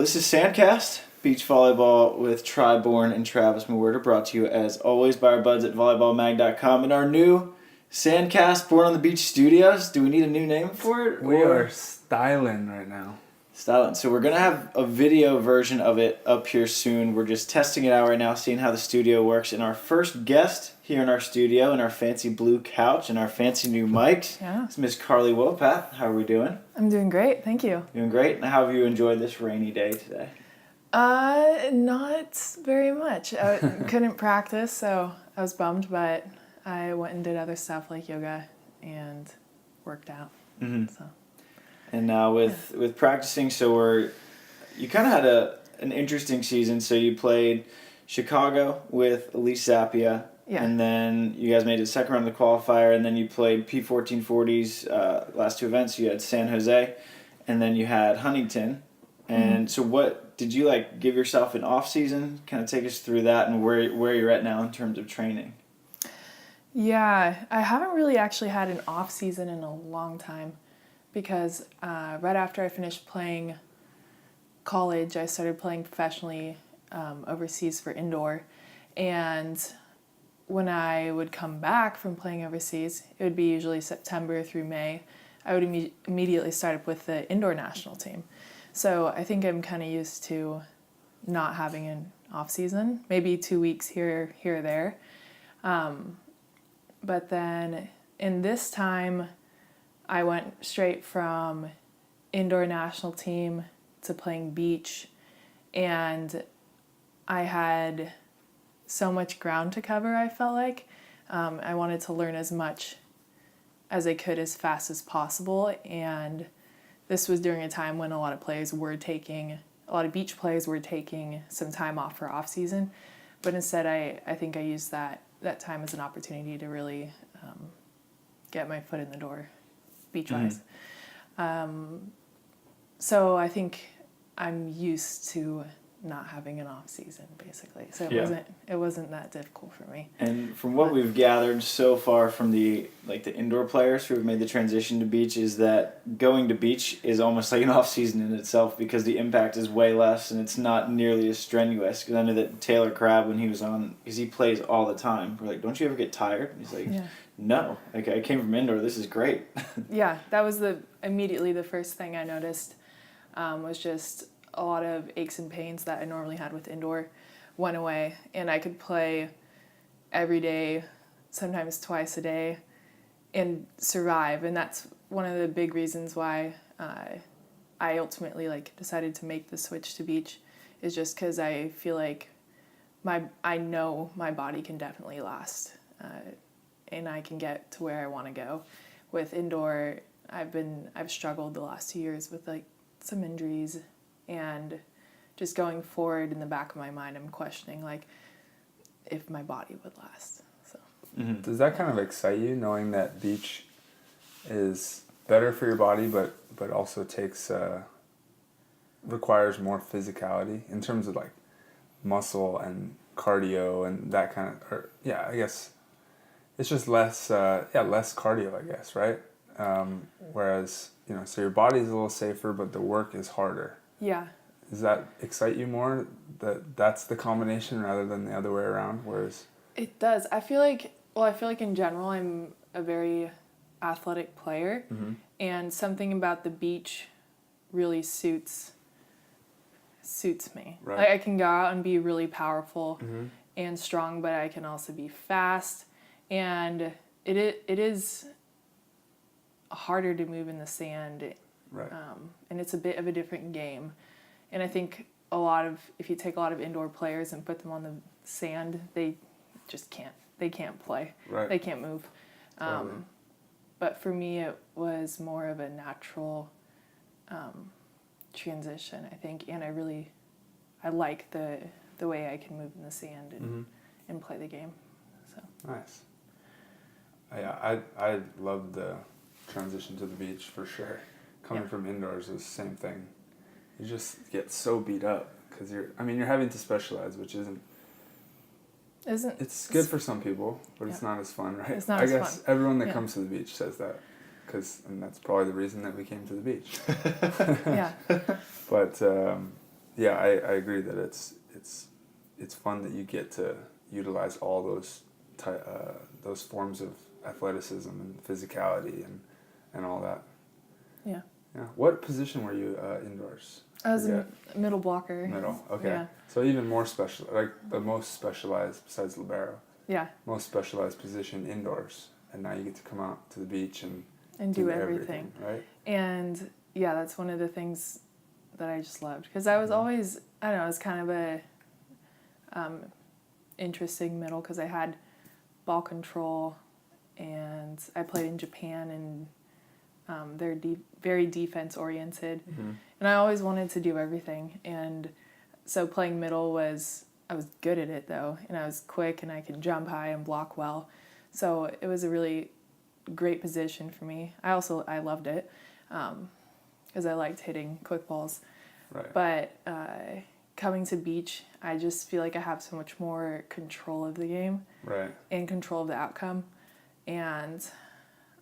This is SANDCAST, beach volleyball with Bourne and Travis Mewhirter, brought to you as always by our buds at volleyballmag.com and our new SANDCAST Born on the Beach Studios. Do we need a new name for it? We are styling right now. Styling. So we're going to have a video version of it up here soon. We're just testing it out right now, seeing how the studio works. And our first guest here in our studio, in our fancy blue couch and our fancy new mics, is Miss Carly Wopat. How are we doing? I'm doing great, thank you. Doing great. And how have you enjoyed this rainy day today? Not very much. I couldn't practice, so I was bummed, but I went and did other stuff like yoga and worked out. Mm-hmm. So. And now with practicing, so you kind of had an interesting season. So you played Chicago with Elise Zappia, and then you guys made it second round of the qualifier, and then you played P1440s last two events. You had San Jose, and then you had Huntington. And so what did you give yourself an off season? Kind of take us through that and where you're at now in terms of training. Yeah, I haven't really actually had an off season in a long time because right after I finished playing college, I started playing professionally overseas for indoor. And when I would come back from playing overseas, it would be usually September through May. I would immediately start up with the indoor national team. So I think I'm kind of used to not having an off season, maybe 2 weeks here or there. But then in this time, I went straight from indoor national team to playing beach, and I had so much ground to cover, I felt like. I wanted to learn as much as I could as fast as possible, and this was during a time when a lot of beach players were taking some time off for off season, but instead I think I used that time as an opportunity to really get my foot in the door beach-wise. So I think I'm used to not having an off season, basically. So it wasn't that difficult for me. And from what we've gathered so far from the indoor players who have made the transition to beach is that going to beach is almost like an off season in itself because the impact is way less and it's not nearly as strenuous. Because I know that Taylor Crabb, when he was on, because he plays all the time, we're like, don't you ever get tired? And he's like, no. I came from indoor. This is great. Yeah, that was immediately the first thing I noticed was just a lot of aches and pains that I normally had with indoor went away, and I could play every day, sometimes twice a day, and survive. And that's one of the big reasons why I ultimately decided to make the switch to beach, is just because I feel like I know my body can definitely last, and I can get to where I want to go. With indoor, I've struggled the last 2 years with some injuries. And just going forward in the back of my mind, I'm questioning if my body would last. So Does that kind of excite you, knowing that beach is better for your body, but also requires more physicality in terms of muscle and cardio and that kind of? I guess it's just less cardio, I guess, right? Whereas so your body's a little safer, but the work is harder. Yeah. Does that excite you more, that's the combination rather than the other way around? Whereas it does. I feel like in general I'm a very athletic player, and something about the beach really suits me. Right. I can go out and be really powerful and strong, but I can also be fast, and it is harder to move in the sand. Right. And it's a bit of a different game. And I think if you take a lot of indoor players and put them on the sand, they just can't. They can't play. Right. They can't move. Totally. But for me, it was more of a natural transition, I think. And I like the way I can move in the sand and play the game. So nice. Yeah, I love the transition to the beach for sure. Coming from indoors is the same thing. You just get so beat up because you're having to specialize, which it's good for some people, but it's not as fun, right? It's not I as guess fun. Everyone that comes to the beach says that, and that's probably the reason that we came to the beach. Yeah. But yeah, I agree that it's fun that you get to utilize all those forms of athleticism and physicality and all that. Yeah. Yeah. What position were you indoors? I was a middle blocker. Middle. Okay. Yeah. So even more special, like the most specialized besides libero. Yeah. Most specialized position indoors, and now you get to come out to the beach and do everything, right? And yeah, that's one of the things that I just loved, because I was always, I don't know, I was kind of a interesting middle, because I had ball control, and I played in Japan, and they're very defense oriented, and I always wanted to do everything, and so playing middle I was good at it though, and I was quick, and I could jump high and block well, so it was a really great position for me. I loved it, because I liked hitting quick balls. Right. But coming to beach, I just feel like I have so much more control of the game. Right. And control of the outcome, and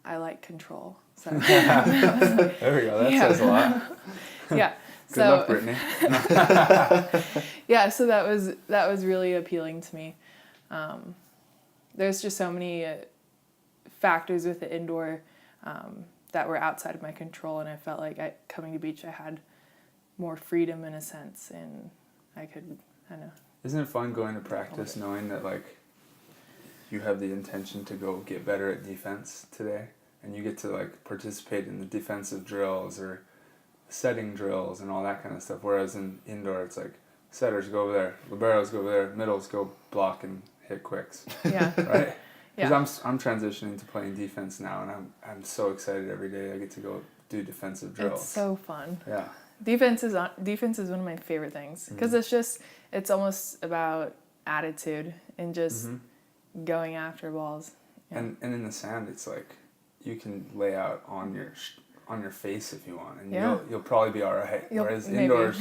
I like control. So there we go. That says a lot. Yeah. Good luck, Brittany. Yeah. So that was really appealing to me. There's just so many factors with the indoor that were outside of my control, and I felt like coming to beach, I had more freedom in a sense, and I don't know. Isn't it fun going to practice knowing that like you have the intention to go get better at defense today, and you get to like participate in the defensive drills or setting drills and all that kind of stuff, whereas in indoor it's like setters go over there, liberos go over there, middles go block and hit quicks. Yeah. Right? Yeah. Because I'm transitioning to playing defense now, and I'm so excited every day I get to go do defensive drills. It's so fun. Yeah. Defense is one of my favorite things, because it's almost about attitude and just going after balls. Yeah. And in the sand, it's like you can lay out on your face if you want, and you'll probably be all right. Whereas indoors,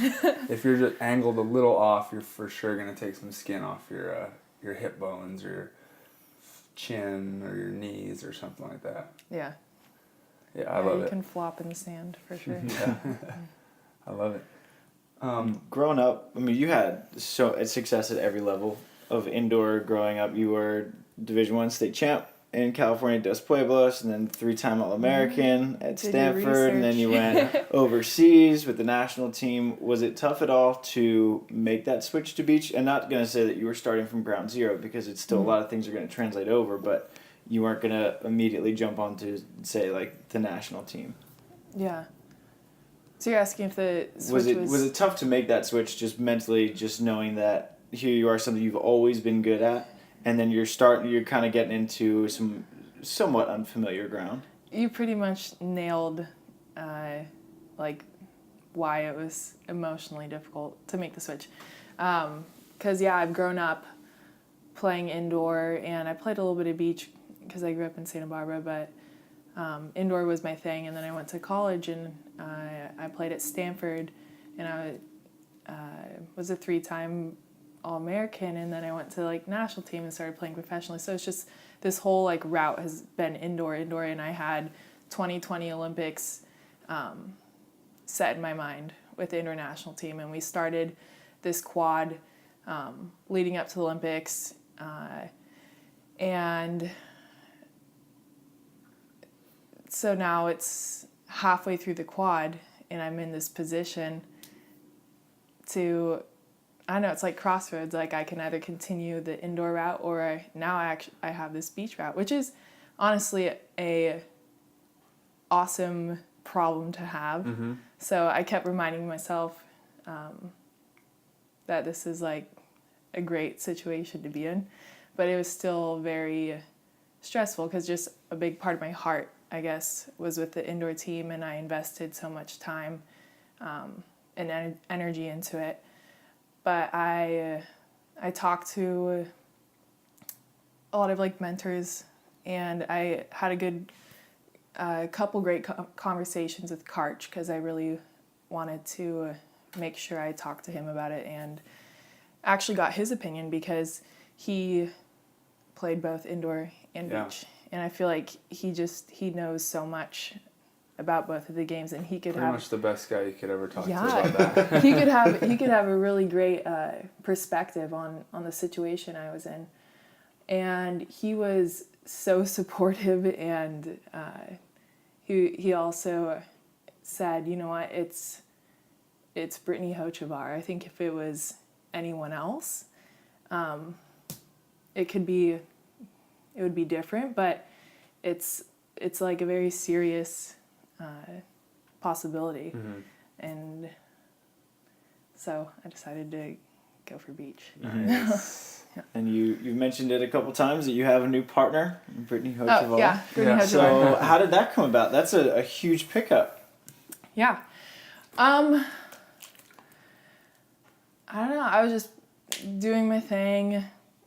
if you're just angled a little off, you're for sure gonna take some skin off your hip bones or your chin or your knees or something like that. Yeah. Yeah, I love it. You can flop in the sand for sure. Yeah. I love it. Growing up, I mean, you had success at every level of indoor growing up. You were Division I state champ in California, Dos Pueblos, and then 3-time All-American at Stanford, and then you went overseas with the national team. Was it tough at all to make that switch to beach? And not going to say that you were starting from ground zero, because it's still a lot of things are going to translate over, but you weren't going to immediately jump onto, say, like the national team. Yeah. So you're asking if the switch was it tough to make that switch, just mentally, just knowing that here you are, something you've always been good at, and then you're kind of getting into some somewhat unfamiliar ground? You pretty much nailed like why it was emotionally difficult to make the switch. Because I've grown up playing indoor, and I played a little bit of beach because I grew up in Santa Barbara, but indoor was my thing. And then I went to college, and I played at Stanford, and I was a 3-time All-American, and then I went to like national team and started playing professionally. So it's just this whole like route has been indoor, and I had 2020 Olympics set in my mind with the indoor national team, and we started this quad leading up to the Olympics, and so now it's halfway through the quad, and I'm in this position to, I know it's like crossroads, like I can either continue the indoor route, or I have this beach route, which is honestly a awesome problem to have. Mm-hmm. So I kept reminding myself that this is like a great situation to be in, but it was still very stressful, because just a big part of my heart, I guess, was with the indoor team, and I invested so much time and energy into it. But I talked to a lot of like mentors, and I had a good couple great conversations with Karch, because I really wanted to make sure I talked to him about it, and actually got his opinion, because he played both indoor and beach, and I feel like he knows so much about both of the games, and he could pretty have much the best guy you could ever talk to yeah about that. he could have a really great perspective on the situation I was in, and he was so supportive, and he also said, you know what, it's Brittany Hochevar. I think if it was anyone else, it would be different, but it's like a very serious possibility. And so I decided to go for beach. Nice. Yeah. And you mentioned it a couple times that you have a new partner, Brittany Hochevar. Oh, yeah, Brittany Hochevar. So how did that come about? That's a huge pickup. Yeah. I don't know. I was just doing my thing,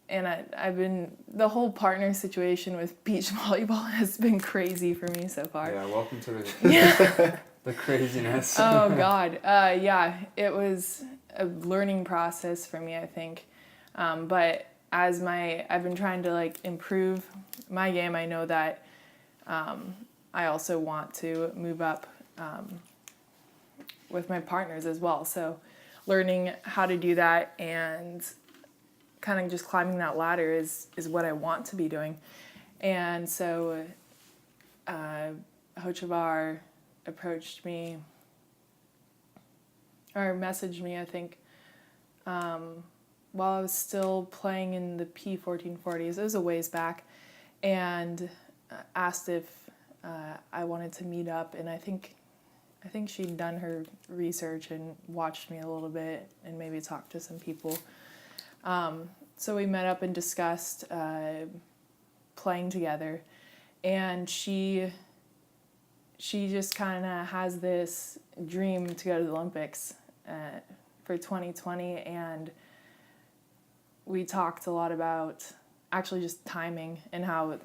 and I've been, the whole partner situation with beach volleyball has been crazy for me so far. Yeah, welcome to the the craziness. Oh God. Yeah, it was a learning process for me, I think. But as I've been trying to like improve my game, I know that I also want to move up with my partners as well. So learning how to do that and kind of just climbing that ladder is what I want to be doing. And so Hochevar approached me or messaged me, I think, while I was still playing in the P1440s. It was a ways back, and asked if I wanted to meet up, and I think she'd done her research and watched me a little bit and maybe talked to some people. So we met up and discussed playing together, and she just kind of has this dream to go to the Olympics for 2020, and we talked a lot about actually just timing and how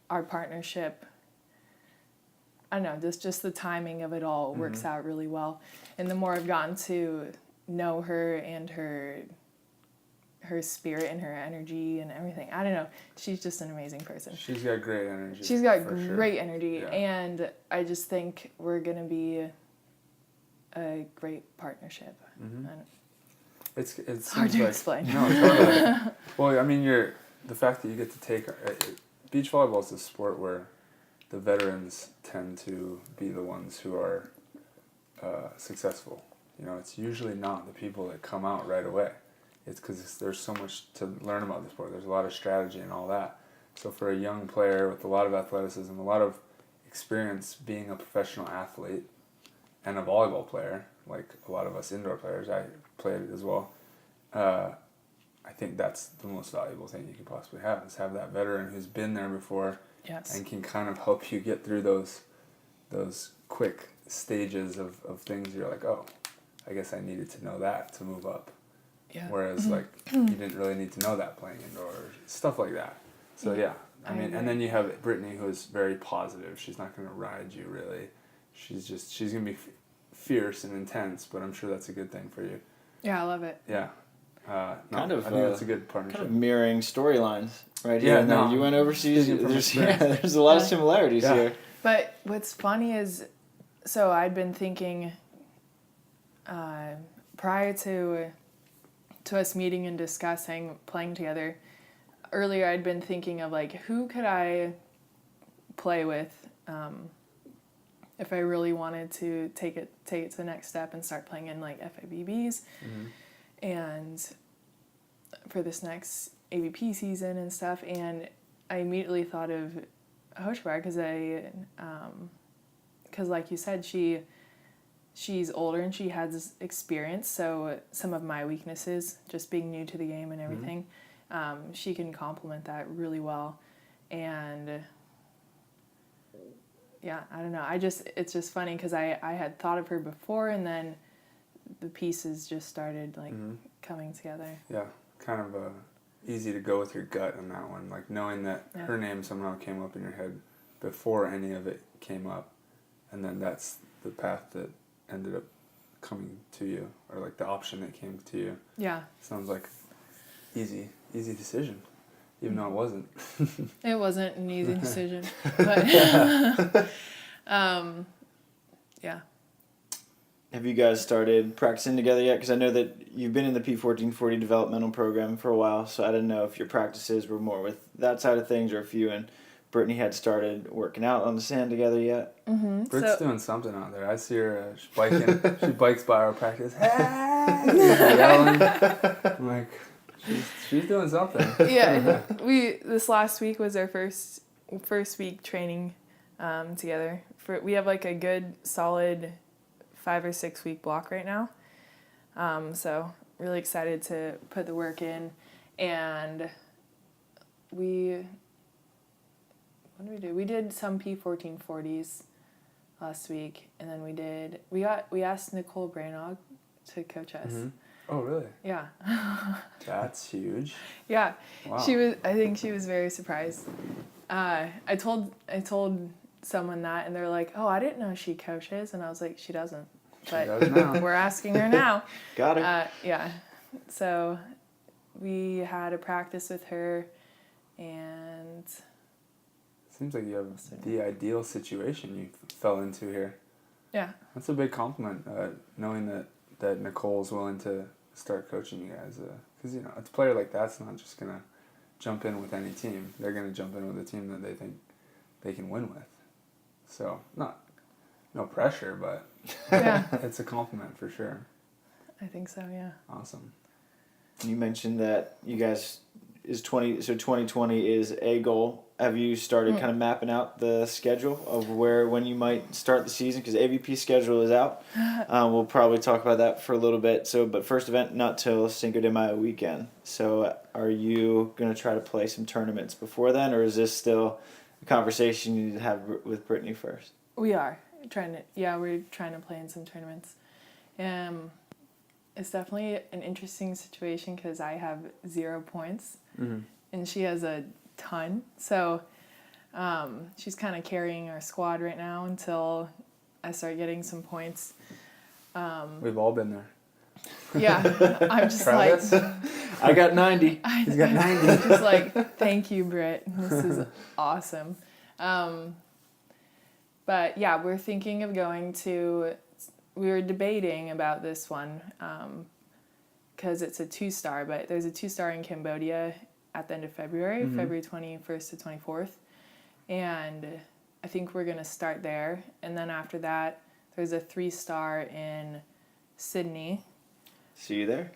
our partnership, I don't know, just the timing of it all works out really well. And the more I've gotten to know her and her spirit and her energy and everything, I don't know, she's just an amazing person. She's got great energy. She's got great energy, Yeah. and I just think we're going to be a great partnership. It's hard to explain. No, totally. Well, I mean, the fact that you get to take beach volleyball is a sport where the veterans tend to be the ones who are successful. You know, it's usually not the people that come out right away. It's because there's so much to learn about the sport. There's a lot of strategy and all that. So for a young player with a lot of athleticism, a lot of experience being a professional athlete and a volleyball player, like a lot of us indoor players, I played it as well, I think that's the most valuable thing you can possibly have, is have that veteran who's been there before. Yes. And can kind of help you get through those quick stages of things. You're like, oh, I guess I needed to know that to move up. Yeah. Whereas like you didn't really need to know that playing indoor, stuff like that. So yeah, I mean, and then you have Brittany, who is very positive. She's not going to ride you really. She's going to be fierce and intense, but I'm sure that's a good thing for you. Yeah, I love it. Yeah. I think that's a good partnership. Kind of mirroring storylines, right? Yeah, here. no. You went overseas. There's a lot of similarities here. But what's funny is, so I'd been thinking prior to us meeting and discussing playing together, earlier I'd been thinking of like, who could I play with if I really wanted to take it to the next step and start playing in like FIBBs and for this next AVP season and stuff. And I immediately thought of Hochevar because like you said, she's older and she has experience, so some of my weaknesses, just being new to the game and everything, she can complement that really well. And yeah, I don't know, it's just funny because I had thought of her before, and then the pieces just started like coming together. Yeah, kind of easy to go with your gut on that one, like knowing that her name somehow came up in your head before any of it came up, and then that's the path that ended up coming to you, or like the option that came to you. Yeah. Sounds like easy decision. even though it wasn't. It wasn't an easy decision, but yeah. Have you guys started practicing together yet? Because I know that you've been in the P1440 developmental program for a while, so I didn't know if your practices were more with that side of things or if you and Brittany had started working out on the sand together yet. Mm-hmm. Britt's doing something out there. I see her biking. She bikes by our practice. Hey! Yelling. I'm like, she's doing something. Yeah, this last week was our first week training together. We have like a good solid 5 or 6 week block right now. So really excited to put the work in, and what did we do? We did some P1440s last week, and then we asked Nicole Branagh to coach us. Mm-hmm. Oh, really? Yeah. That's huge. Yeah. Wow. I think she was very surprised. I told someone that, and they're like, "Oh, I didn't know she coaches," and I was like, "She doesn't." But she does now. we're asking her now. Got it. Yeah. So we had a practice with her, and Seems like you have the ideal situation you fell into here. yeah. That's a big compliment, knowing that Nicole's willing to start coaching you guys. Because, a player like that's not just going to jump in with any team. They're going to jump in with a team that they think they can win with. So, no pressure, but Yeah. it's a compliment for sure. I think so, yeah. Awesome. You mentioned that you guys so 2020 is a goal. Have you started kind of mapping out the schedule of when you might start the season? Because AVP schedule is out. We'll probably talk about that for a little bit. But first event not till Cinco de Mayo weekend. So are you going to try to play some tournaments before then, or is this still a conversation you need to have with Brittany first? We are we're trying to play in some tournaments. It's definitely an interesting situation because I have 0 points, and she has a ton. So she's kind of carrying our squad right now until I start getting some points. We've all been there. Yeah, I'm just Travis? like... I got 90. He's got 90. Just like, thank you, Britt. This is awesome. But yeah, we're thinking of going to... We were debating about this one because it's a 2-star, but there's a 2-star in Cambodia at the end of February, February 21st to 24th. And I think we're going to start there. And then after that, there's a 3-star in Sydney. See you there?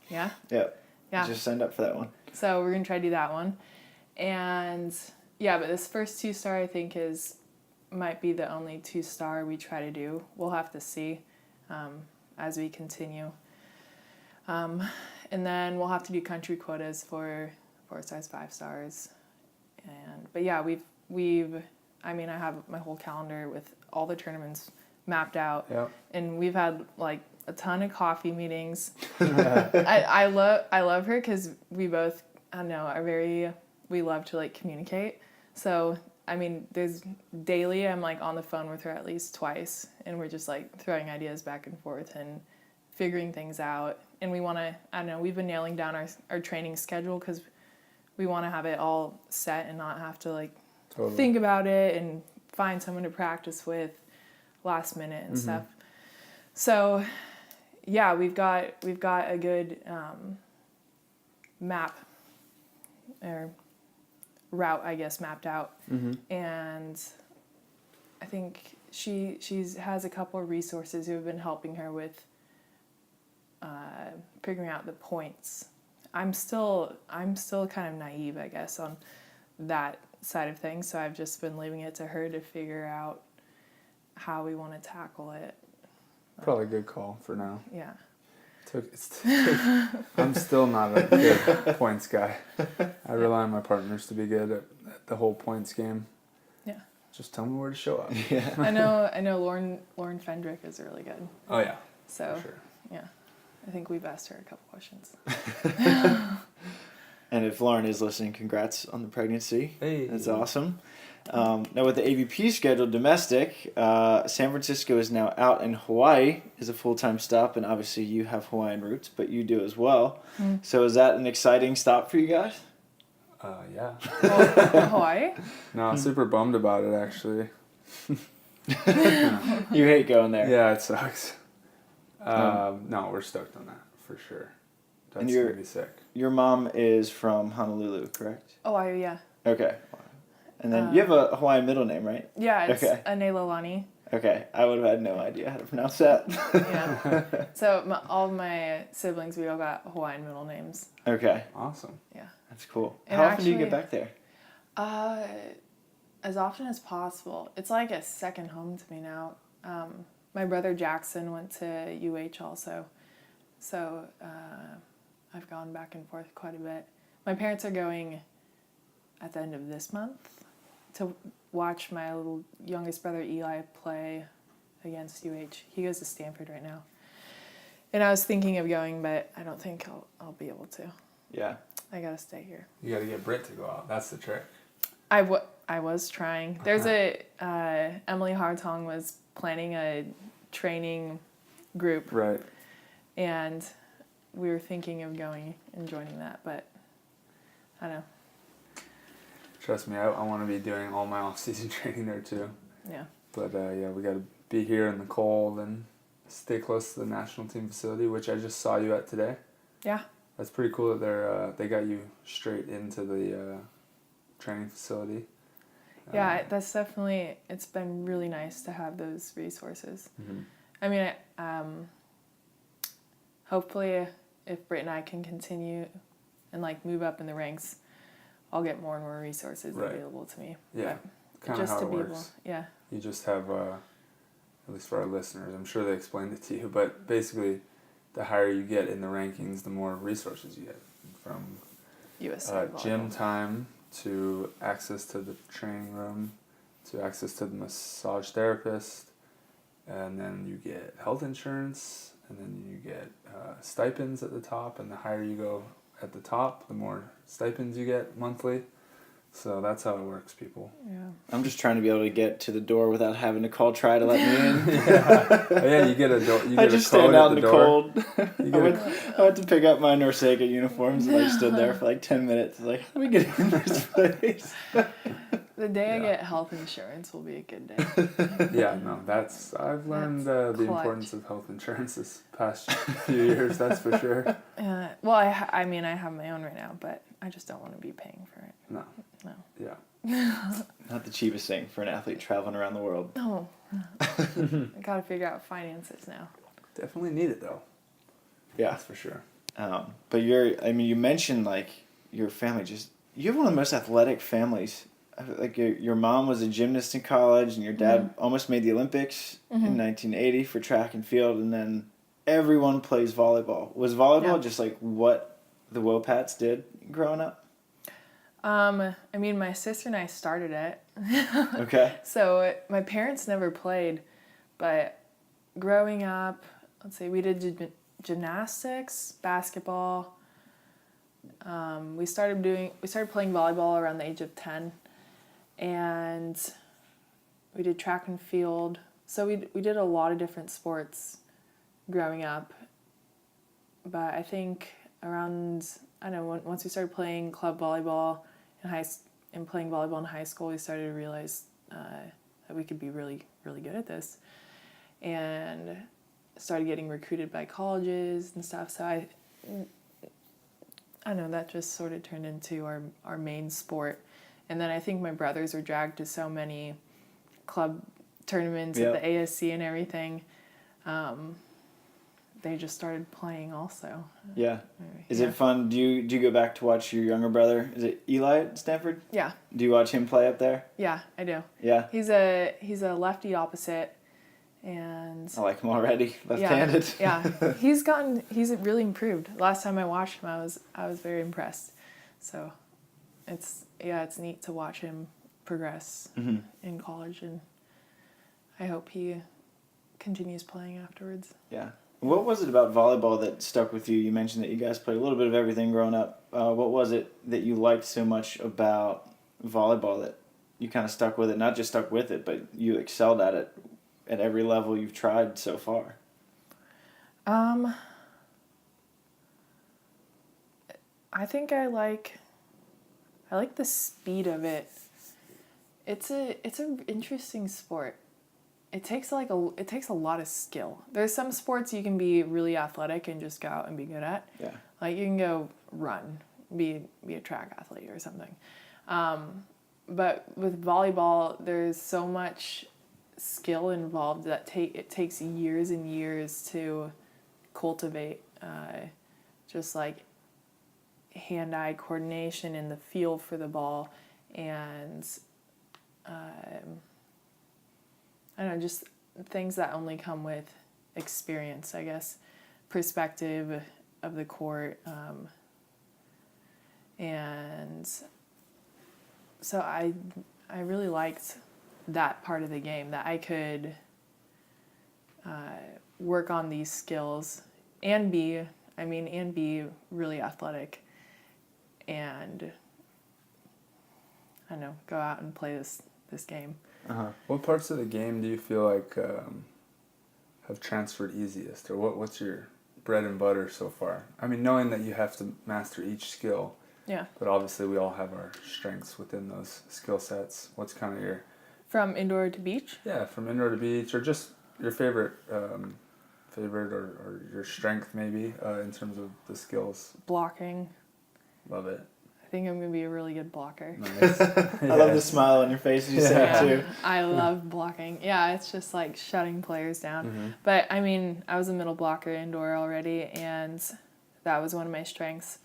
Yeah? Yep. Yeah. Just signed up for that one. So we're going to try to do that one. And yeah, but this first 2-star I think might be the only 2-star we try to do. We'll have to see as we continue. And then we'll have to do country quotas for 4-stars, 5-stars. But yeah, I have my whole calendar with all the tournaments mapped out. Yep. And we've had like a ton of coffee meetings. I love her because we both, we love to like communicate. So there's daily I'm like on the phone with her at least twice, and we're just like throwing ideas back and forth and figuring things out. And we want to, we've been nailing down our training schedule because we want to have it all set and not have to like think about it and find someone to practice with last minute and stuff. So yeah, we've got a good map or route, I guess, mapped out. And I think she has a couple of resources who have been helping her with figuring out the points. I'm still kind of naive, I guess, on that side of things, so I've just been leaving it to her to figure out how we want to tackle it. Probably a good call for now. Yeah. I'm still not a good points guy. I rely on my partners to be good at the whole points game. Yeah. Just tell me where to show up. Yeah. I know Lauren Fendrick is really good. Oh yeah. So for sure. Yeah. I think we've asked her a couple questions. And if Lauren is listening, congrats on the pregnancy. Hey. That's awesome. Now with the AVP schedule domestic, San Francisco is now out and Hawaii is a full-time stop, and obviously you have Hawaiian roots, but you do as well. So is that an exciting stop for you guys? Yeah. Hawaii? No, super bummed about it, actually. You hate going there. Yeah, it sucks. No, we're stoked on that, for sure. That's going to be sick. Your mom is from Honolulu, correct? Hawaii, yeah. Okay. And then you have a Hawaiian middle name, right? Yeah, it's Anelolani. Okay, I would have had no idea how to pronounce that. Yeah. So all of my siblings, we all got Hawaiian middle names. Okay. Awesome. Yeah. That's cool. And How often do you get back there? As often as possible. It's like a second home to me now. My brother Jackson went to UH also. So I've gone back and forth quite a bit. My parents are going at the end of this month to watch my little youngest brother Eli play against UH. He goes to Stanford right now. And I was thinking of going, but I don't think I'll be able to. Yeah. I gotta stay here. You got to get Britt to go out. That's the trick. I was trying. There's Emily Hartong was planning a training group. Right. And we were thinking of going and joining that, but I don't know. Trust me, I want to be doing all my off-season training there too. Yeah. But yeah, we got to be here in the cold and stay close to the national team facility, which I just saw you at today. Yeah. That's pretty cool that they got you straight into the training facility. Yeah, that's definitely, it's been really nice to have those resources. Mm-hmm. I mean, hopefully if Britt and I can continue and like move up in the ranks, I'll get more and more resources available to me. Yeah, kind of just how to it be works. able, You just have, at least for our listeners, I'm sure they explained it to you, but basically the higher you get in the rankings, the more resources you get, from USA gym time to access to the training room to access to the massage therapist, and then you get health insurance, and then you get stipends at the top, and the higher you go at the top, the more stipends you get monthly. So that's how it works, people. Yeah. I'm just trying to be able to get to the door without having to call Try to let me in. Yeah, you get a door. You get I just a code stand out at in the the door. cold. I went to pick up my Norsega uniforms and I stood there for like 10 minutes. Like, how do we get in this place? The day I get health insurance will be a good day. Yeah, no, I've learned the importance of health insurance this past few years, that's for sure. Well, I mean, I have my own right now, but I just don't want to be paying for it. No. Yeah. Not the cheapest thing for an athlete traveling around the world. No. I gotta figure out finances now. Definitely need it, though. Yeah. That's for sure. But you mentioned like your family, you have one of the most athletic families. Like your mom was a gymnast in college and your dad almost made the Olympics in 1980 for track and field, and then everyone plays volleyball. Was volleyball just like what the Wopats did growing up? I mean, my sister and I started it. Okay. So my parents never played, but growing up, let's see, we did gymnastics, basketball. We started playing volleyball around the age of 10, and we did track and field. So we did a lot of different sports growing up. But I think around, I don't know, once we started playing club volleyball and playing volleyball in high school, we started to realize that we could be really, really good at this. And started getting recruited by colleges and stuff. So I don't know, that just sort of turned into our main sport. And then I think my brothers were dragged to so many club tournaments at the ASC and everything. They just started playing also. Yeah. Is it fun? Do you go back to watch your younger brother? Is it Eli at Stanford? Yeah. Do you watch him play up there? Yeah, I do. Yeah. He's a lefty opposite, and I like him already. Left-handed. Yeah. He's really improved. Last time I watched him, I was very impressed. So it's neat to watch him progress in college, and I hope he continues playing afterwards. Yeah. What was it about volleyball that stuck with you? You mentioned that you guys played a little bit of everything growing up. What was it that you liked so much about volleyball that you kind of stuck with it? Not just stuck with it, but you excelled at it at every level you've tried so far. I think I I like the speed of it. It's an interesting sport. It takes a lot of skill. There's some sports you can be really athletic and just go out and be good at. Yeah. Like you can go run, be a track athlete or something. But with volleyball, there's so much skill involved that it takes years and years to cultivate. Just like hand-eye coordination and the feel for the ball, and I don't know, just things that only come with experience, I guess, perspective of the court, and so I really liked that part of the game, that I could work on these skills and be really athletic, and I don't know, go out and play this game. What parts of the game do you feel like have transferred easiest, or what's your bread and butter so far? I mean, knowing that you have to master each skill, but obviously we all have our strengths within those skill sets. What's kind of your... From indoor to beach? Yeah, from indoor to beach, or just your favorite or your strength maybe in terms of the skills. Blocking. Love it. I think I'm going to be a really good blocker. Nice. I love the smile on your face as you say it too. I love blocking. Yeah, it's just like shutting players down. But I mean, I was a middle blocker indoor already, and that was one of my strengths.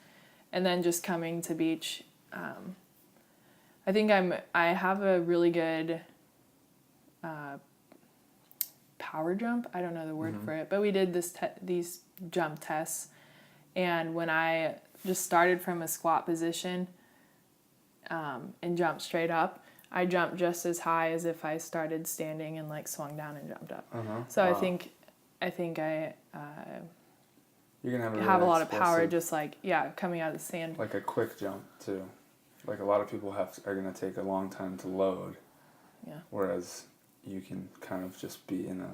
And then just coming to beach, I think I have a really good power jump. I don't know the word for it, but we did these jump tests, and when I just started from a squat position and jumped straight up, I jumped just as high as if I started standing and like swung down and jumped up. So wow. I think you're gonna have a lot of power, just like coming out of the sand. Like a quick jump too. Like a lot of people are gonna take a long time to load. Yeah. Whereas you can kind of just be in a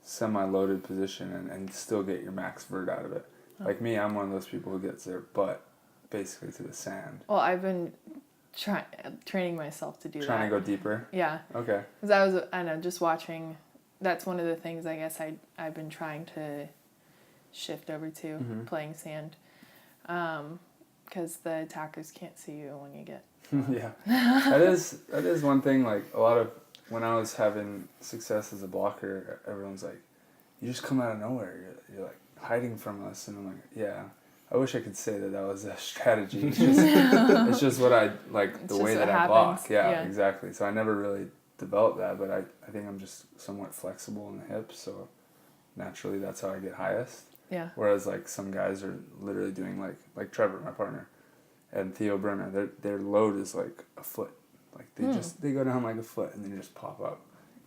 semi-loaded position and still get your max vert out of it. Oh. Like me, I'm one of those people who gets their butt basically to the sand. Well, I've been training myself to do that. Trying to go deeper? Yeah. Okay. Because I know, just watching, that's one of the things I guess I've been trying to shift over to, playing sand. Because the attackers can't see you when you get... Yeah. That is one thing, like a lot of... When I was having success as a blocker, everyone's like, you just come out of nowhere. You're like hiding from us. And I'm like, yeah. I wish I could say that was a strategy. It's just what I like, the way that I block. Yeah, exactly. So I never really developed that, but I think I'm just somewhat flexible in the hips. So naturally that's how I get highest. Yeah. Whereas like some guys are literally doing like Trevor, my partner, and Theo Brenner, their load is like a foot. Like they go down like a foot and then just pop up,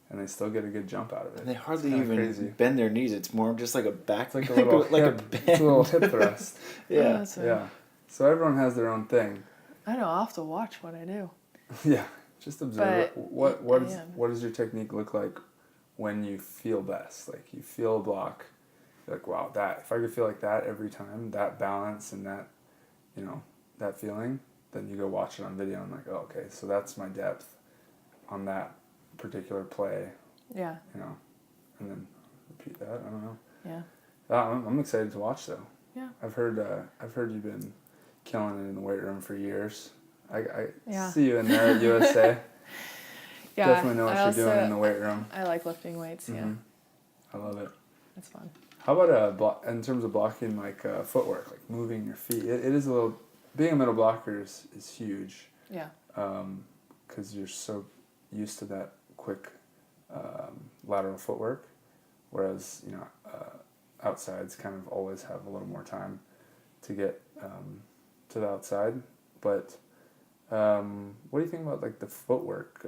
and they still get a good jump out of it. And they hardly even bend their knees. It's more just like a back, like a little it's a little hip thrust. Yeah, yeah. So everyone has their own thing. I know. I'll have to watch what I do. Yeah, just observe. What does your technique look like when you feel best? Like you feel a block, you're like, wow, if I could feel like that every time, that balance and that, that feeling. Then you go watch it on video and like, oh, okay, so that's my depth on that particular play. Yeah. And then repeat that. I don't know. Yeah. I'm excited to watch though. Yeah. I've heard you've been killing it in the weight room for years. I see you in there at USA. Yeah. Definitely know what you're doing in the weight room. I like lifting weights. Yeah. I love it. It's fun. How about in terms of blocking, like footwork, like moving your feet? It is a little. Being a middle blocker is huge. Yeah. Because you're so used to that quick lateral footwork, whereas outsides kind of always have a little more time to get to the outside. But what do you think about like the footwork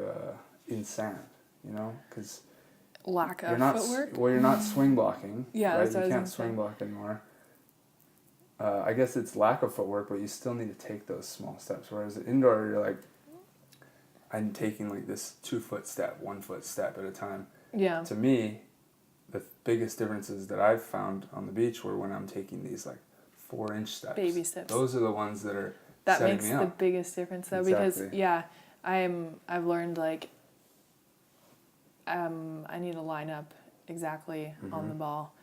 in sand? Because lack of footwork. Well, you're not swing blocking. Yeah, right? You can't swing block anymore. I guess it's lack of footwork, but you still need to take those small steps. Whereas at indoor, you're like, I'm taking like this 2-foot step, 1-foot step at a time. Yeah. To me, the biggest differences that I've found on the beach were when I'm taking these like 4-inch steps. Baby steps. Those are the ones that are that makes the biggest difference though, because I've learned like I need to line up exactly on the ball.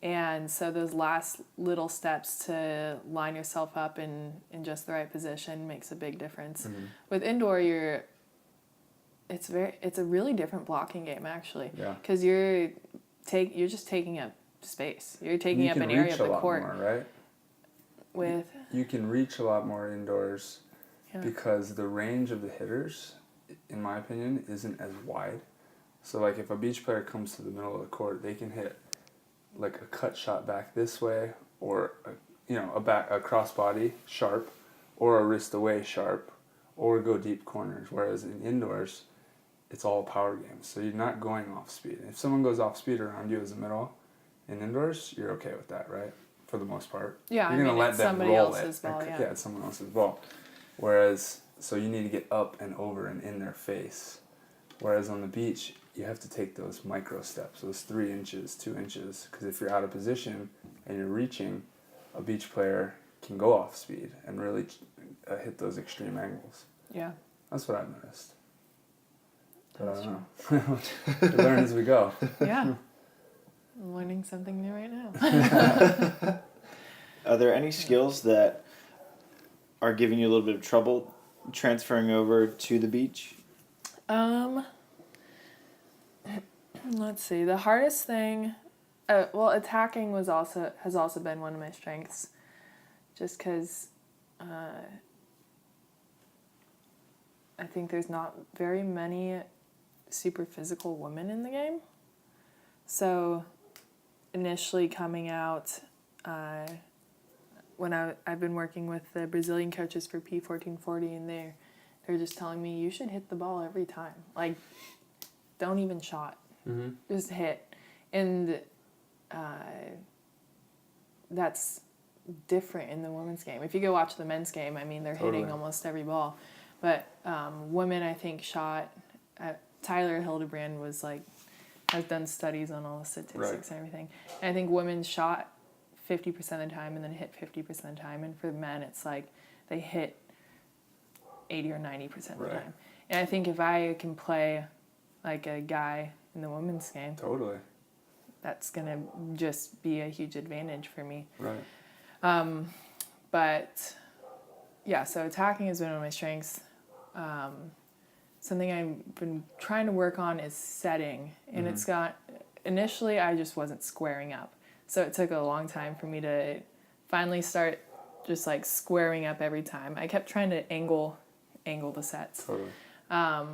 And so those last little steps to line yourself up in just the right position makes a big difference. With indoor, it's a really different blocking game actually. Yeah. Because you're just taking up space. You're taking up an area of the court. More, right? You can reach a lot more indoors because the range of the hitters, in my opinion, isn't as wide. So like if a beach player comes to the middle of the court, they can hit like a cut shot back this way, or a crossbody sharp, or a wrist away sharp, or go deep corners. Whereas in indoors, it's all power games, so you're not going off speed. If someone goes off speed around you as a middle, in indoors, you're okay with that, right? For the most part. Yeah, you're gonna let them somebody roll else's it. ball. Yeah, it's someone else's ball. Whereas, so you need to get up and over and in their face. Whereas on the beach, you have to take those micro steps, those 3 inches, 2 inches, because if you're out of position and you're reaching, a beach player can go off speed and really hit those extreme angles. Yeah. That's what I've noticed. But I don't know. We learn as we go. Yeah. I'm learning something new right now. Are there any skills that are giving you a little bit of trouble transferring over to the beach? Let's see. The hardest thing, attacking has also been one of my strengths, just because I think there's not very many super physical women in the game. So initially coming out, when I've been working with the Brazilian coaches for P1440, and they're just telling me, you should hit the ball every time. Like, don't even shot. Just hit. And that's different in the women's game. If you go watch the men's game, I mean, they're hitting almost every ball. But women, I think, shot... Tyler Hildebrand has done studies on all the statistics and everything. And I think women shot 50% of the time and then hit 50% of the time. And for men, it's like they hit 80 or 90% of the time. And I think if I can play like a guy in the women's game, that's going to just be a huge advantage for me. Right. But, yeah, so attacking has been one of my strengths. Something I've been trying to work on is setting. And initially I just wasn't squaring up. So it took a long time for me to finally start just like squaring up every time. I kept trying to angle the sets. That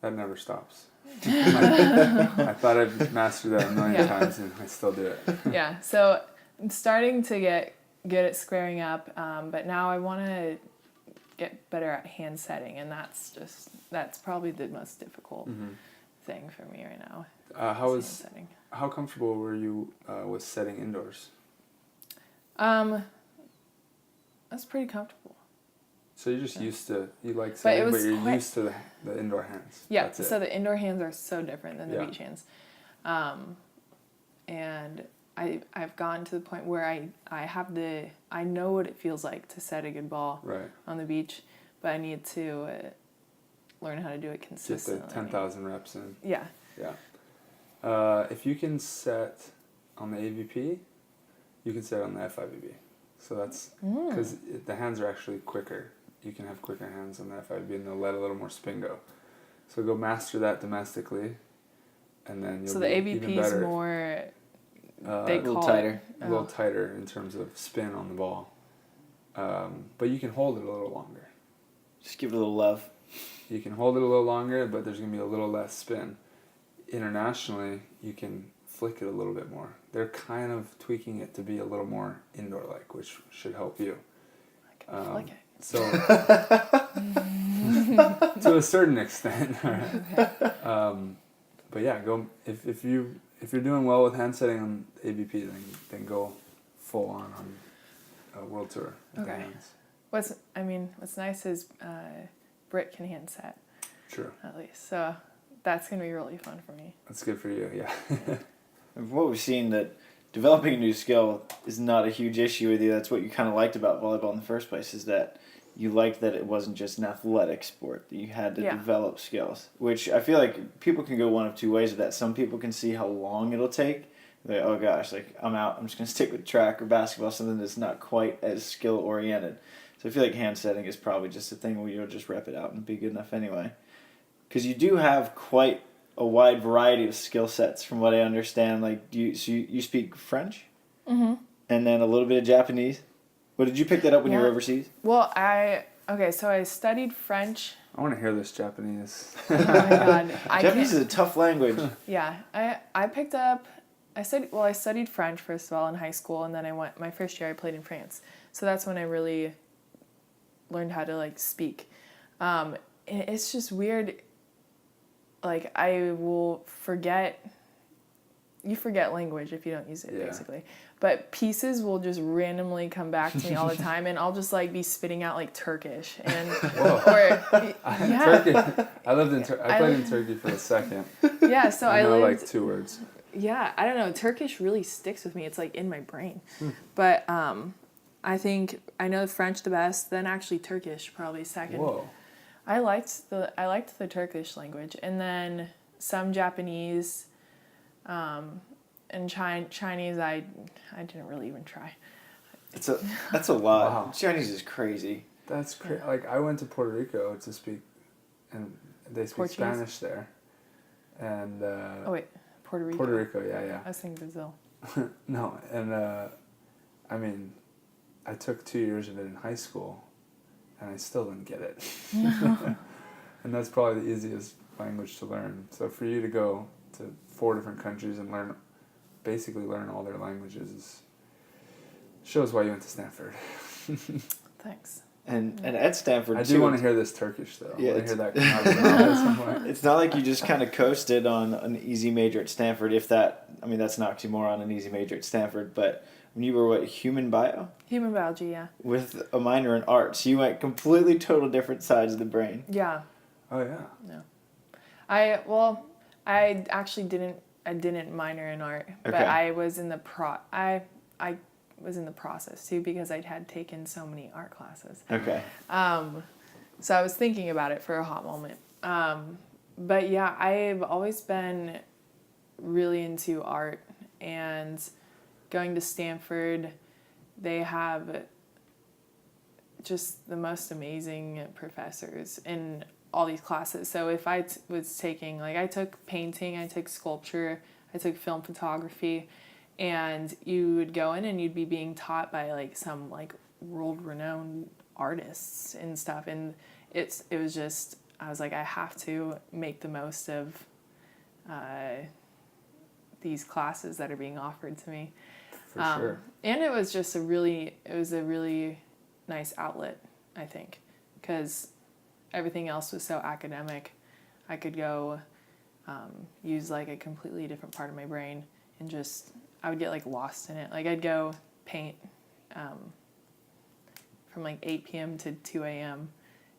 never stops. I thought I'd mastered that a million times and I still do it. Yeah, so I'm starting to get good at squaring up, but now I want to get better at hand setting, and that's probably the most difficult thing for me right now. How comfortable were you with setting indoors? That's pretty comfortable. So you're just used to, you like setting, but you're used to the indoor hands. Yeah, so the indoor hands are so different than the beach hands. And I've gotten to the point where I know what it feels like to set a good ball on the beach, but I need to learn how to do it consistently. Get the 10,000 reps in. Yeah. Yeah. If you can set on the AVP, you can set on the FIVB. So that's because the hands are actually quicker. You can have quicker hands on the FIVB and they'll let a little more spin go. So go master that domestically, and then you'll be even better. So the AVP is more... a little tighter. A little tighter in terms of spin on the ball. But you can hold it a little longer. Just give it a little love. You can hold it a little longer, but there's going to be a little less spin. Internationally, you can flick it a little bit more. They're kind of tweaking it to be a little more indoor-like, which should help you. I can flick it. So, to a certain extent. But yeah, go if you're doing well with hand setting on AVP, then go full on a world tour with the hands. What's nice is Britt can hand set. True. At least, so that's gonna be really fun for me. That's good for you, yeah. From what we've seen, that developing a new skill is not a huge issue with you. That's what you kind of liked about volleyball in the first place, is that you liked that it wasn't just an athletic sport, that you had to Yeah. develop skills, which I feel like people can go one of two ways with that. Some people can see how long it'll take. They're like, oh gosh, like I'm out. I'm just going to stick with track or basketball, something that's not quite as skill oriented. So I feel like hand setting is probably just a thing where you'll just rep it out and be good enough anyway. Because you do have quite a wide variety of skill sets from what I understand. Like, you speak French? Mm-hmm. And then a little bit of Japanese? What, did you pick that up when you were overseas? Well, so I studied French. I want to hear this Japanese. Oh my God. Japanese is a tough language. Yeah. I studied French first of all in high school, and then my first year I played in France. So that's when I really learned how to like speak. And it's just weird. Like I will forget language if you don't use it, basically. But pieces will just randomly come back to me all the time, and I'll just like be spitting out like Turkish and Turkey. I played in Turkey for a second. Yeah, so I know like 2 words. Yeah, I don't know. Turkish really sticks with me. It's like in my brain. But I think I know French the best. Then actually Turkish probably second. Whoa. I liked the Turkish language, and then some Japanese. And Chinese, I didn't really even try. That's a lot. Wow. Chinese is crazy. That's crazy. Yeah. Like I went to Puerto Rico to speak, and they speak Portuguese? Spanish there. And Puerto Rico. Puerto Rico, yeah. I was thinking Brazil. No, and I mean, I took 2 years of it in high school, and I still didn't get it. And that's probably the easiest language to learn. So for you to go to 4 different countries and basically learn all their languages shows why you went to Stanford. Thanks. And at Stanford, I do want to hear this Turkish, though. Yeah, I want to hear that come out of your mouth at some point. It's not like you just kind of coasted on an easy major at Stanford, that's an oxymoron, an easy major at Stanford, but when you were, human bio? Human biology, yeah. With a minor in art, so you went completely total different sides of the brain. Yeah. Oh, yeah. No. I actually didn't minor in art, but I was in the I was in the process too, because I had taken so many art classes. Okay. So I was thinking about it for a hot moment. But yeah, I've always been really into art, and going to Stanford, they have just the most amazing professors in all these classes. So if I was taking, I took painting, I took sculpture, I took film photography, and you would go in and you'd be being taught by some world-renowned artists and stuff, and it was just, I was like, I have to make the most of these classes that are being offered to me. For sure. And it was just a really nice outlet, I think, because everything else was so academic. I could go use a completely different part of my brain, and I would get lost in it. I'd go paint from 8 p.m. to 2 a.m.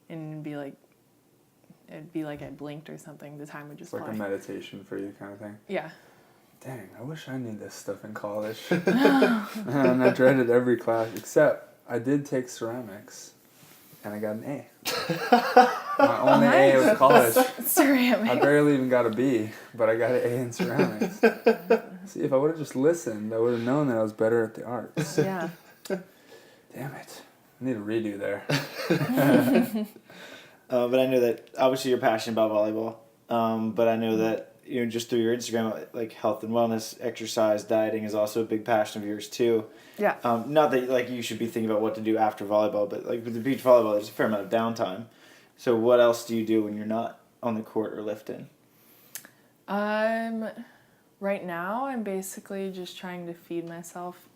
and it'd be like I blinked or something. The time would just fly. It's like a meditation for you kind of thing. Yeah. Dang, I wish I knew this stuff in college. And I dreaded every class, except I did take ceramics, and I got an A. My only A of college. Ceramics. I barely even got a B, but I got an A in ceramics. See, if I would have just listened, I would have known that I was better at the arts. Yeah. Damn it. I need a redo there. But I know that obviously you're passionate about volleyball. But I know that just through your Instagram, health and wellness, exercise, dieting is also a big passion of yours too. Yeah. Not that you should be thinking about what to do after volleyball, but with the beach volleyball, there's a fair amount of downtime. So what else do you do when you're not on the court or lifting? Right now I'm basically just trying to feed myself.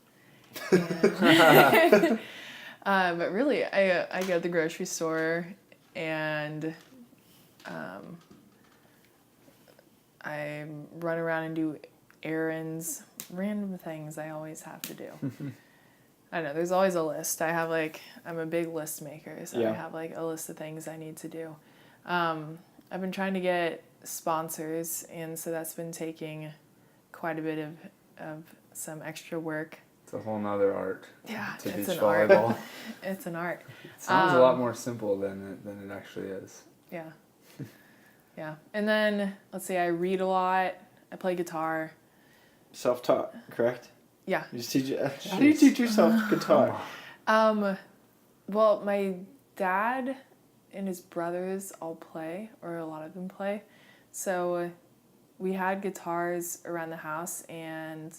And, but really, I go to the grocery store, and I run around and do errands, random things I always have to do. I don't know, there's always a list. I'm a big list maker, so yeah. I have a list of things I need to do. I've been trying to get sponsors, and so that's been taking quite a bit of some extra work. It's a whole nother art. Yeah, to it's beach an art. volleyball. It's an art. It sounds a lot more simple than it actually is. Yeah. Yeah. And then, let's see, I read a lot. I play guitar. Self-taught, correct? Yeah. You just teach. How do you teach yourself guitar? Well, my dad and his brothers all play, or a lot of them play. So we had guitars around the house, and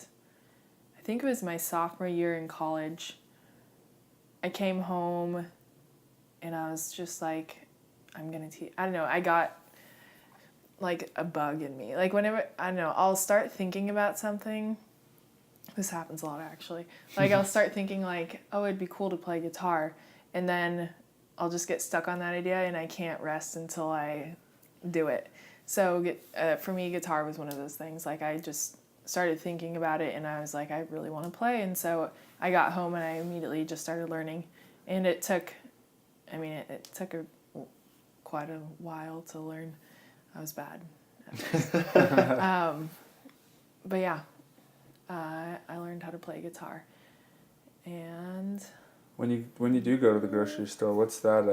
I think it was my sophomore year in college. I came home and I was just like, I'm going to teach. I don't know. I got like a bug in me. Like whenever, I don't know, I'll start thinking about something. This happens a lot actually. Like I'll start thinking like, oh, it'd be cool to play guitar. And then I'll just get stuck on that idea and I can't rest until I do it. So for me, guitar was one of those things. Like I just started thinking about it and I was like, I really want to play. And so I got home and I immediately just started learning. And it took, it took quite a while to learn. I was bad at first. But yeah, I learned how to play guitar. And when you do go to the grocery store, what's that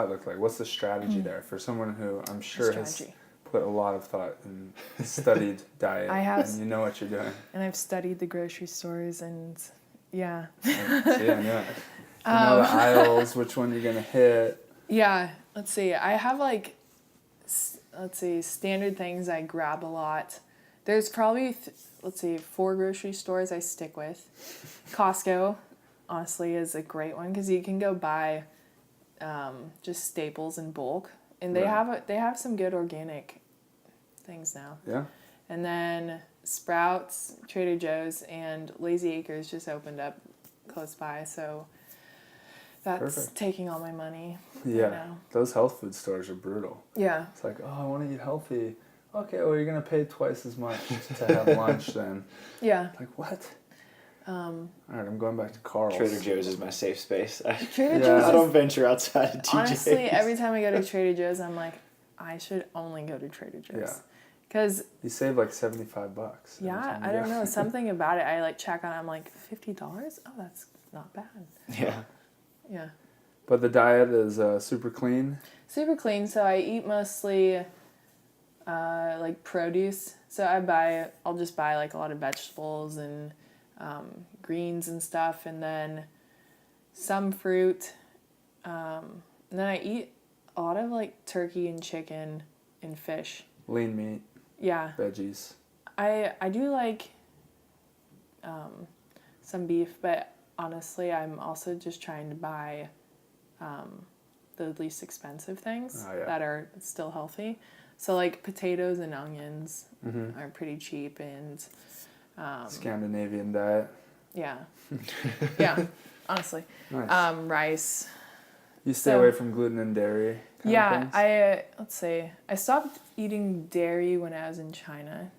look like? What's the strategy there for someone who I'm sure has put a lot of thought and studied diet? I have, and you know what you're doing. And I've studied the grocery stores and yeah. Yeah, I know it. You know the aisles, which one you're gonna hit. Yeah, let's see. I have like, standard things I grab a lot. There's probably, 4 grocery stores I stick with. Costco, honestly, is a great one because you can go buy just staples in bulk. And they have some good organic things now. Yeah. And then Sprouts, Trader Joe's, and Lazy Acres just opened up close by, so that's perfect. Taking all my money. Yeah, right now. Those health food stores are brutal. Yeah. It's like, oh, I want to eat healthy. Okay, well, you're going to pay twice as much to have lunch then. Yeah. Like, what? All right, I'm going back to Carl's. Trader Joe's is my safe space. Trader Joe's I don't venture outside of TJ's. Honestly, every time I go to Trader Joe's, I'm like, I should only go to Trader Joe's. Yeah. Because you save like $75. Yeah, I don't know. Something about it, I like check on. I'm like, $50? Oh, that's not bad. Yeah. Yeah. But the diet is super clean. Super clean. So I eat mostly like produce. So I'll just buy like a lot of vegetables and greens and stuff, and then some fruit. And then I eat a lot of like turkey and chicken and fish. Lean meat. Yeah. Veggies. I do like some beef, but honestly, I'm also just trying to buy the least expensive things that are still healthy. So like potatoes and onions are pretty cheap, and Scandinavian diet. Yeah. Yeah, honestly. Nice. Rice. You stay away from gluten and dairy kind of things? I stopped eating dairy when I was in China.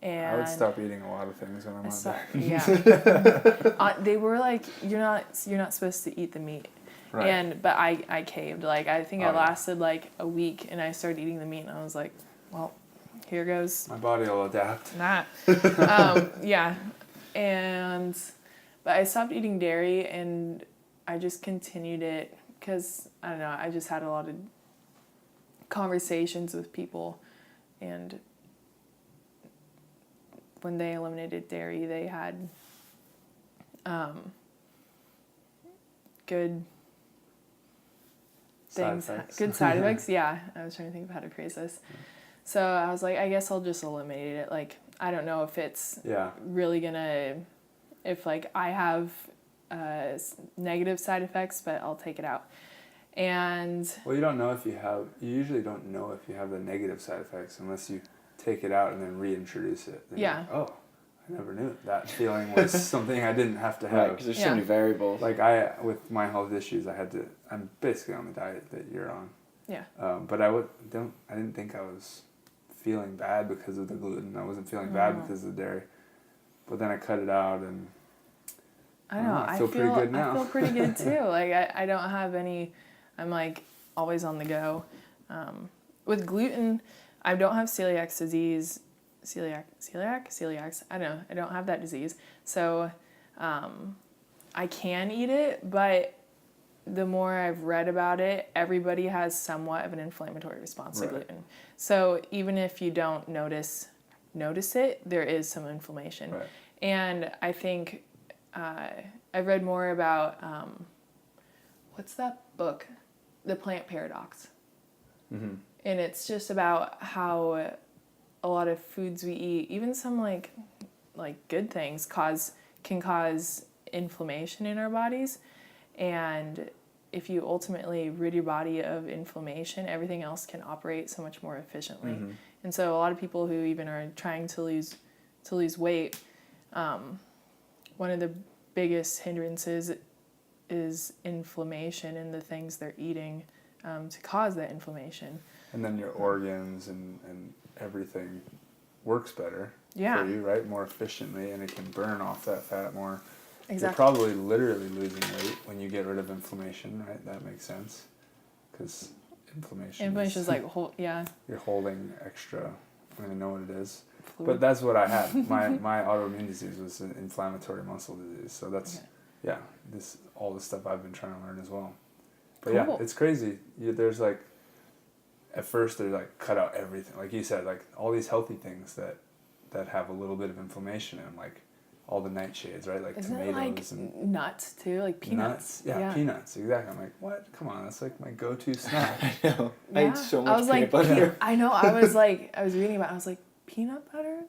And I would stop eating a lot of things when I'm out there. Yeah. They were like, you're not supposed to eat the meat. Right. But I caved. Like I think I lasted like a week and I started eating the meat and I was like, well, here goes. My body will adapt. Nah. Yeah. But I stopped eating dairy and I just continued it because, I don't know, I just had a lot of conversations with people, and when they eliminated dairy, they had good things, good side effects. Yeah, I was trying to think of how to phrase this. So I was like, I guess I'll just eliminate it. Like, I don't know if it's really gonna, if like I have negative side effects, but I'll take it out. And well, you usually don't know if you have the negative side effects unless you take it out and then reintroduce it. Then yeah. Like, oh, I never knew that feeling was something I didn't have to have. Right, because there's so many variables. Like with my health issues, I'm basically on the diet that you're on. Yeah. But I didn't think I was feeling bad because of the gluten. I wasn't feeling bad because of the dairy. But then I cut it out and I don't know. I feel pretty good now. I feel pretty good too. Like I don't have any. I'm like always on the go. With gluten, I don't have celiac disease, celiacs. I don't know. I don't have that disease. So I can eat it, but the more I've read about it, everybody has somewhat of an inflammatory response to gluten. So even if you don't notice it, there is some inflammation. Right. And I think I've read more about, what's that book? The Plant Paradox. Mm-hmm. And it's just about how a lot of foods we eat, even some like good things, can cause inflammation in our bodies. And if you ultimately rid your body of inflammation, everything else can operate so much more efficiently. Mm-hmm. And so a lot of people who even are trying to lose weight, one of the biggest hindrances is inflammation in the things they're eating to cause that inflammation. And then your organs and everything works better for you, right? More efficiently, and it can burn off that fat more. Exactly. You're probably literally losing weight when you get rid of inflammation, right? That makes sense. Because inflammation is like, you're holding extra, I don't even know what it is. Fluid. But that's what I had. My autoimmune disease was an inflammatory muscle disease. So that's, all the stuff I've been trying to learn as well. But yeah, it's crazy. There's like, at first they're like, cut out everything. Like you said, like all these healthy things that have a little bit of inflammation in them, like all the nightshades, right? Like Isn't tomatoes it like and nuts too, like peanuts. Yeah, peanuts, exactly. I'm like, what? Come on, that's like my go-to snack. I know. Yeah. I ate so much peanut butter. I know. I was reading about it. I was like, peanut butter?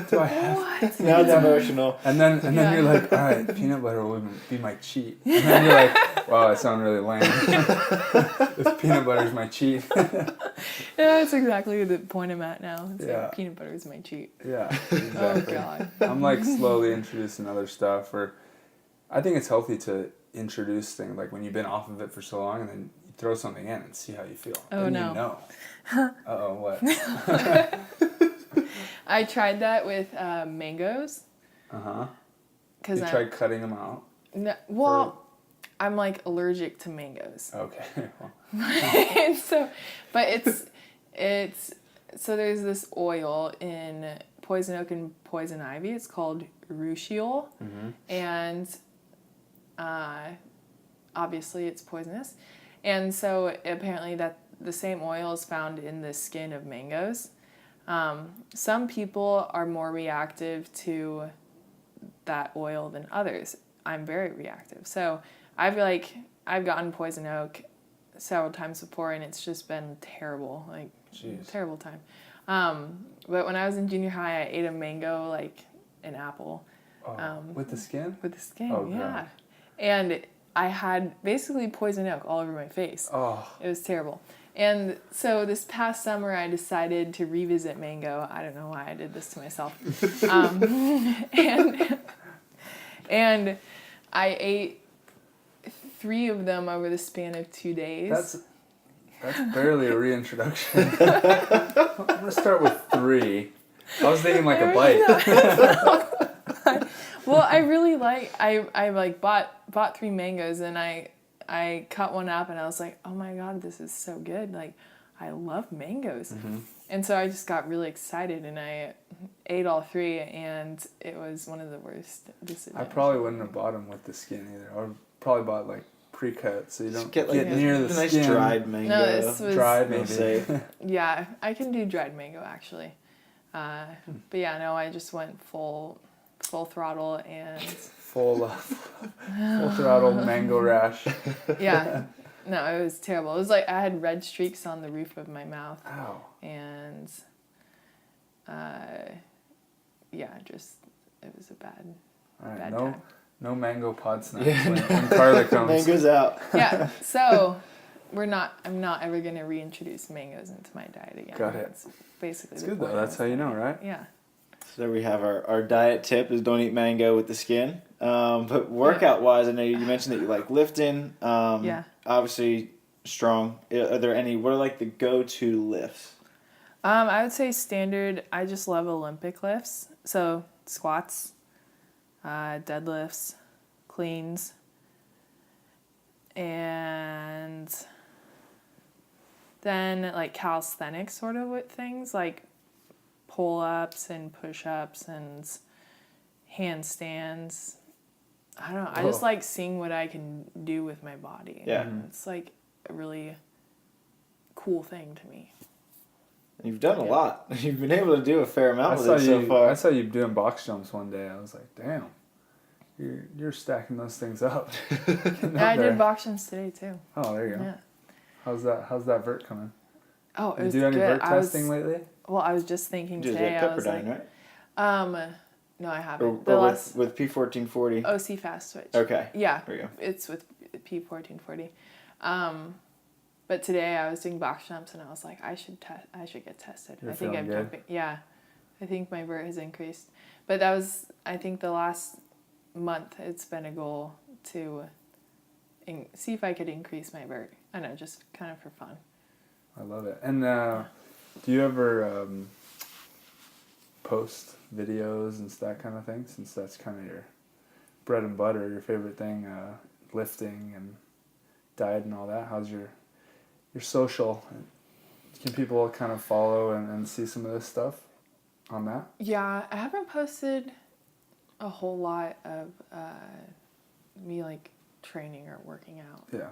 Do I have? What? Now it's emotional. And then you're like, all right, peanut butter will be my cheat. And then you're like, wow, I sound really lame. This peanut butter is my cheat. Yeah, that's exactly the point I'm at now. It's like peanut butter is my cheat. Yeah, exactly. Oh, God. I'm like slowly introducing other stuff. Or I think it's healthy to introduce things, like when you've been off of it for so long and then you throw something in and see how you feel. Oh, then no. You know. Uh-oh, what? I tried that with mangoes. Uh-huh. You tried cutting them out? No, well, I'm like allergic to mangoes. Okay. So there's this oil in poison oak and poison ivy. It's called ruschiol. Mm-hmm. And obviously it's poisonous. And so apparently that the same oil is found in the skin of mangoes. Some people are more reactive to that oil than others. I'm very reactive. So I've gotten poison oak several times before, and it's just been terrible, terrible time. But when I was in junior high, I ate a mango like an apple. With the skin? With the skin, oh, yeah. God. And I had basically poison oak all over my face. Oh. It was terrible. And so this past summer, I decided to revisit mango. I don't know why I did this to myself. And I ate 3 of them over the span of 2 days. That's barely a reintroduction. I'm going to start with 3. I was thinking like a bite. Well, I really I bought 3 mangoes, and I cut one up and I was like, oh my God, this is so good. Like, I love mangoes. Mm-hmm. And so I just got really excited and I ate all 3, and it was one of the worst decisions. I probably wouldn't have bought them with the skin either. I would probably bought like pre-cut so you don't get near the nice skin. Dried mango. No, this was dried maybe. Yeah, I can do dried mango actually. But yeah, no, I just went full throttle and full throttle mango rash. Yeah. No, it was terrible. It was like I had red streaks on the roof of my mouth. Ow. And it was a bad time. No mango pod snacks when Carla comes. Mango's out. Yeah. So I'm not ever gonna reintroduce mangoes into my diet again. Got it. That's basically it's good though. That's how you know, right? Yeah. So we have our diet tip is don't eat mango with the skin. But workout-wise, I know you mentioned that you like lifting. Obviously strong. Are there any, what are like the go-to lifts? I would say standard, I just love Olympic lifts. So squats, deadlifts, cleans, and then like calisthenics sort of with things like pull-ups and push-ups and handstands. I don't know. I Whoa. just like seeing what I can do with my body. Yeah. It's like a really cool thing to me. You've done a lot. You've been able to do a fair amount with it so I far. saw you doing box jumps one day. I was like, damn, you're stacking those things up. Yeah, I did box jumps today too. Oh, there you go. Yeah. How's that vert coming? Oh, it You was do any good. vert testing lately? Well, I was just thinking You did today. I was Pepperdine, like, right? no, I haven't. Or with P1440. OC Fast Switch. Okay. Yeah. There you go. It's with P1440. But today I was doing box jumps and I was like, I should get tested. You're I think feeling good? Yeah. I think my vert has increased. But that was, I think the last month it's been a goal to see if I could increase my vert. I know, just kind of for fun. I love it. And do you ever post videos and that kind of thing, since that's kind of your bread and butter, your favorite thing, lifting and diet and all that? How's your social? Can people kind of follow and see some of this stuff on that? Yeah, I haven't posted a whole lot of me like training or working out. Yeah.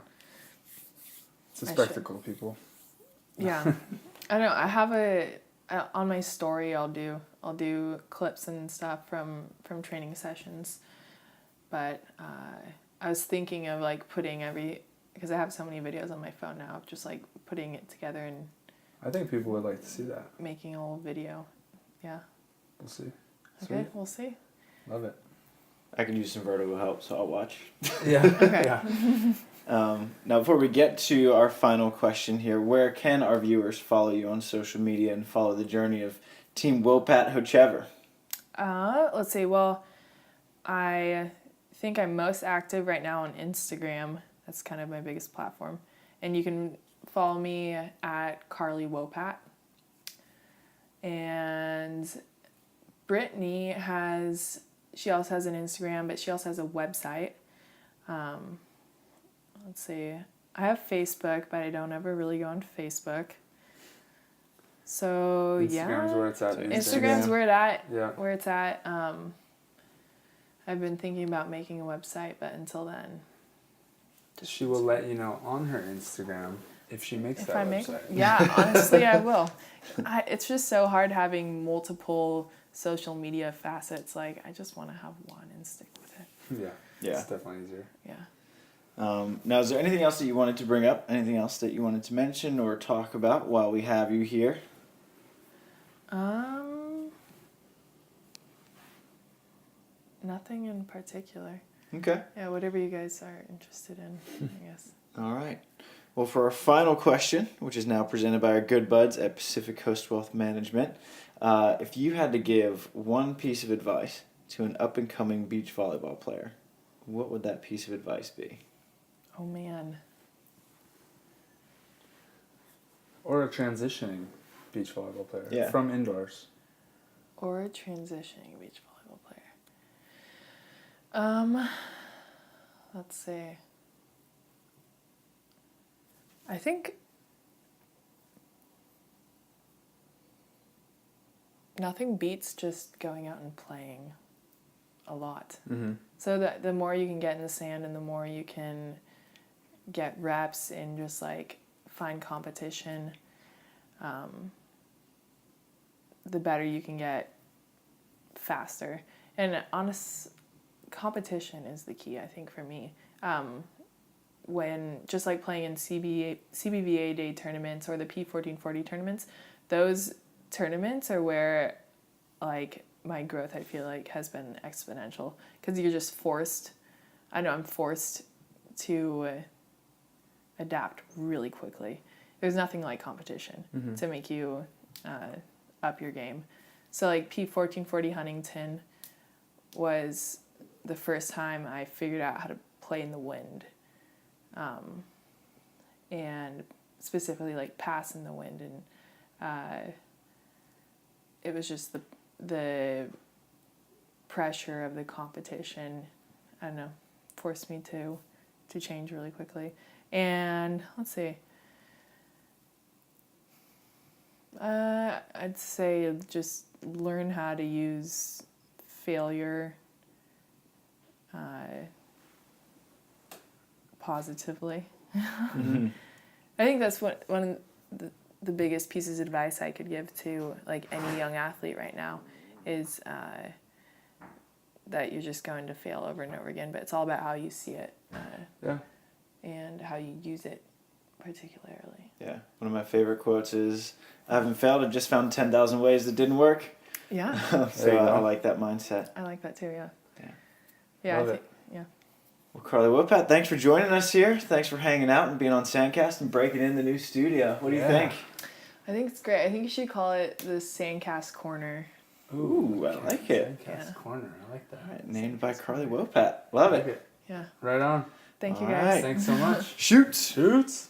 It's a I spectacle, people. Yeah. I know. I have on my story I'll do clips and stuff from training sessions. But I was thinking of like putting because I have so many videos on my phone now, just like putting it together and I think people would like to see that. making a little video. Yeah. We'll see. Okay, Sweet. we'll see. Love it. I can use some vertical help, so I'll watch. Yeah. Okay. Yeah. Now, before we get to our final question here, where can our viewers follow you on social media and follow the journey of Team Wopat Hochevar? Let's see. Well, I think I'm most active right now on Instagram. That's kind of my biggest platform. And you can follow me at Carly Wopat. And Brittany she also has an Instagram, but she also has a website. Let's see. I have Facebook, but I don't ever really go on Facebook. So Instagram's where it's at. Instagram's where it's at. Yeah. Where it's at. I've been thinking about making a website, but until then. She will let you know on her Instagram if she makes that website. Yeah, honestly, I will. It's just so hard having multiple social media facets. Like, I just want to have one and stick with it. Yeah. It's definitely easier. Yeah. Now, is there anything else that you wanted to bring up? Anything else that you wanted to mention or talk about while we have you here? Nothing in particular. Okay. Yeah, whatever you guys are interested in, I guess. All right. Well, for our final question, which is now presented by our good buds at Pacific Coast Wealth Management, if you had to give one piece of advice to an up-and-coming beach volleyball player, what would that piece of advice be? Oh, man. Or a transitioning beach volleyball player from indoors. Or a transitioning beach volleyball player. Let's see. I think nothing beats just going out and playing a lot. Mm-hmm. So that the more you can get in the sand and the more you can get reps and just like find competition, the better you can get faster. And competition is the key, I think, for me. When just like playing in CBVA day tournaments or the P1440 tournaments, those tournaments are where like my growth, I feel like, has been exponential, because you're just forced. I'm forced to adapt really quickly. There's nothing like competition to make you up your game. So like P1440 Huntington was the first time I figured out how to play in the wind. And specifically like pass in the wind, and it was just the pressure of the competition, I don't know, forced me to change really quickly. And let's see, I'd say just learn how to use failure positively. Mm-hmm. I think that's one of the biggest pieces of advice I could give to like any young athlete right now is that you're just going to fail over and over again, but it's all about how you see it and how you use it particularly. Yeah, one of my favorite quotes is, "I haven't failed, I've just found 10,000 ways that didn't work." Yeah. So I like that mindset. I like that too, yeah. Yeah. Yeah, Love I think, yeah. Well, Carly Wopat, thanks for joining us here. Thanks for hanging out and being on SANDCAST and breaking in the new studio. What do you think? I think it's great. I think you should call it the SANDCAST Corner. Ooh, I like it. SANDCAST Corner. I like that. All right, named by Carly Wopat. Love it. Yeah. Right on. Thank you All guys. right. Thanks so much. Shoots. Shoots.